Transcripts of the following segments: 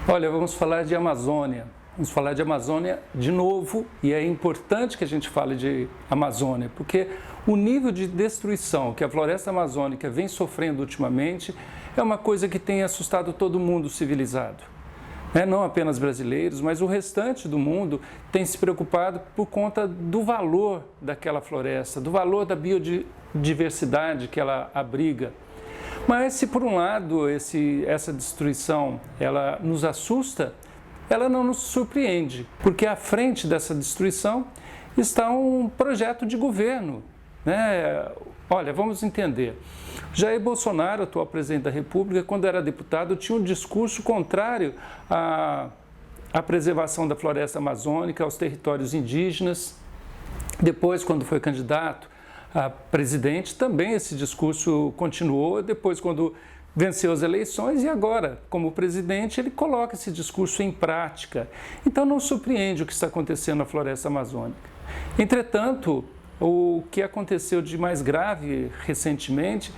Olha, vamos falar de Amazônia. Vamos falar de Amazônia de novo, e é importante que a gente fale de Amazônia, porque o nível de destruição que a floresta amazônica vem sofrendo ultimamente é uma coisa que tem assustado todo mundo civilizado. Não apenas brasileiros, mas o restante do mundo tem se preocupado por conta do valor daquela floresta, do valor da biodiversidade que ela abriga. Mas se por um lado essa destruição ela nos assusta, ela não nos surpreende, porque à frente dessa destruição está um projeto de governo. Olha, vamos entender. Jair Bolsonaro, atual presidente da República, quando era deputado, tinha um discurso contrário à preservação da floresta amazônica, aos territórios indígenas. Depois, quando foi candidato a presidente, também esse discurso continuou. Depois, quando venceu as eleições, e agora, como presidente, ele coloca esse discurso em prática. Então, não surpreende o que está acontecendo na floresta amazônica. Entretanto, o que aconteceu de mais grave recentemente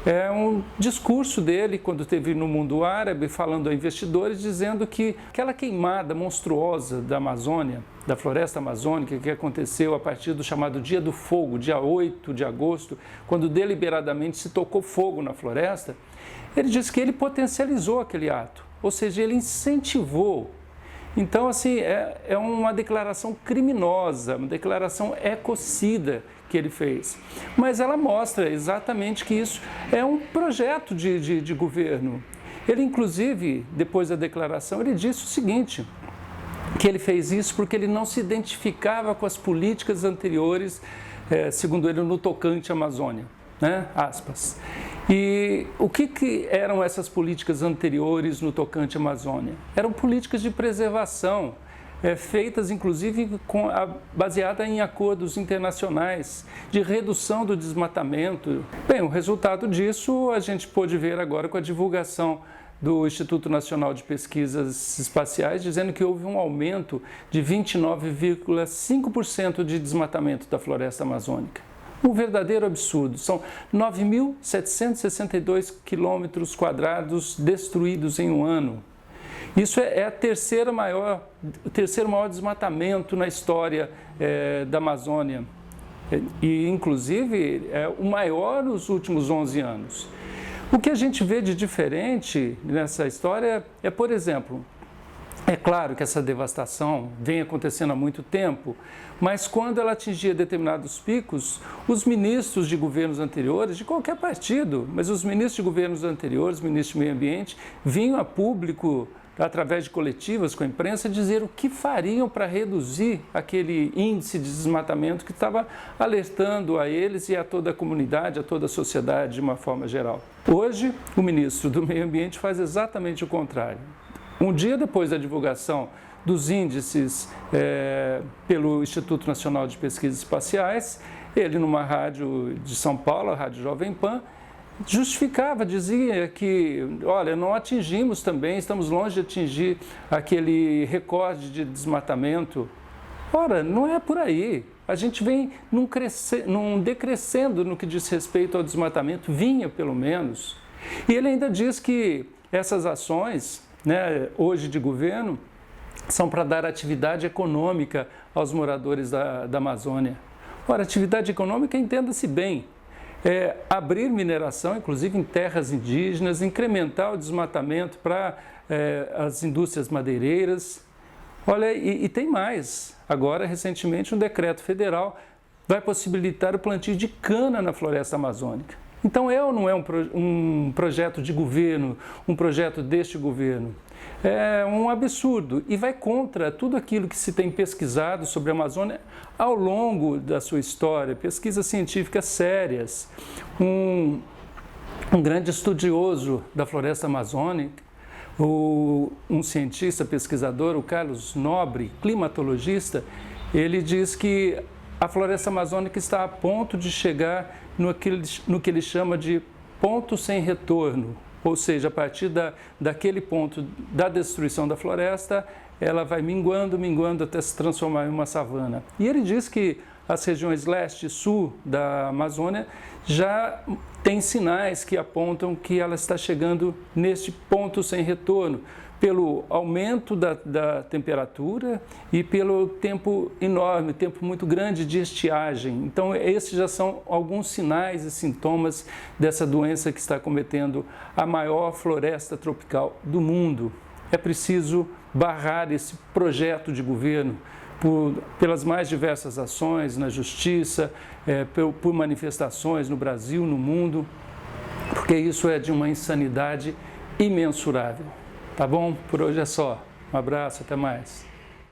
é um discurso dele, quando esteve no mundo árabe, falando a investidores, dizendo que aquela queimada monstruosa da Amazônia, da floresta amazônica, que aconteceu a partir do chamado Dia do Fogo, dia 8 de agosto, quando deliberadamente se tocou fogo na floresta, ele disse que ele potencializou aquele ato, ou seja, ele incentivou. Então, assim, é uma declaração criminosa, uma declaração ecocida que ele fez. Mas ela mostra exatamente que isso é um projeto de governo. Ele, inclusive, depois da declaração, ele disse o seguinte, que ele fez isso porque ele não se identificava com as políticas anteriores, segundo ele, no tocante à Amazônia. Aspas. E o que eram essas políticas anteriores no tocante à Amazônia? Eram políticas de preservação, feitas inclusive baseadas em acordos internacionais de redução do desmatamento. Bem, o resultado disso a gente pôde ver agora com a divulgação do Instituto Nacional de Pesquisas Espaciais, dizendo que houve um aumento de 29,5% de desmatamento da floresta amazônica. Um verdadeiro absurdo. São 9.762 quilômetros quadrados destruídos em um ano. Isso é o terceiro maior desmatamento na história da Amazônia. E, inclusive, é o maior nos últimos 11 anos. O que a gente vê de diferente nessa história é, por exemplo, é claro que essa devastação vem acontecendo há muito tempo, mas quando ela atingia determinados picos, os ministros de governos anteriores, de qualquer partido, mas os ministros de governos anteriores, ministros do Meio Ambiente, vinham a público, através de coletivas com a imprensa, dizer o que fariam para reduzir aquele índice de desmatamento que estava alertando a eles e a toda a comunidade, a toda a sociedade de uma forma geral. Hoje, o ministro do Meio Ambiente faz exatamente o contrário. Um dia depois da divulgação dos índices pelo Instituto Nacional de Pesquisas Espaciais, ele, numa rádio de São Paulo, a Rádio Jovem Pan, justificava, dizia que, olha, não atingimos também, estamos longe de atingir aquele recorde de desmatamento. Ora, não é por aí. A gente vem num decrescendo no que diz respeito ao desmatamento, vinha pelo menos. E ele ainda diz que essas ações, hoje de governo, são para dar atividade econômica aos moradores da Amazônia. Ora, atividade econômica, entenda-se bem, abrir mineração, inclusive em terras indígenas, incrementar o desmatamento para as indústrias madeireiras. Olha, e tem mais. Agora, recentemente, um decreto federal vai possibilitar o plantio de cana na floresta amazônica. Então, é ou não é um projeto de governo, um projeto deste governo? É um absurdo e vai contra tudo aquilo que se tem pesquisado sobre a Amazônia ao longo da sua história, pesquisas científicas sérias. Um grande estudioso da floresta amazônica, um cientista, pesquisador, o Carlos Nobre, climatologista, ele diz que a floresta amazônica está a ponto de chegar no que ele chama de ponto sem retorno, ou seja, a partir daquele ponto da destruição da floresta, ela vai minguando até se transformar em uma savana. E ele diz que as regiões leste e sul da Amazônia já tem sinais que apontam que ela está chegando neste ponto sem retorno, pelo aumento da temperatura e pelo tempo enorme, tempo muito grande de estiagem. Então, esses já são alguns sinais e sintomas dessa doença que está cometendo a maior floresta tropical do mundo. É preciso barrar esse projeto de governo pelas mais diversas ações na justiça, por manifestações no Brasil, no mundo, porque isso é de uma insanidade imensurável. Tá bom? Por hoje é só. Um abraço, até mais.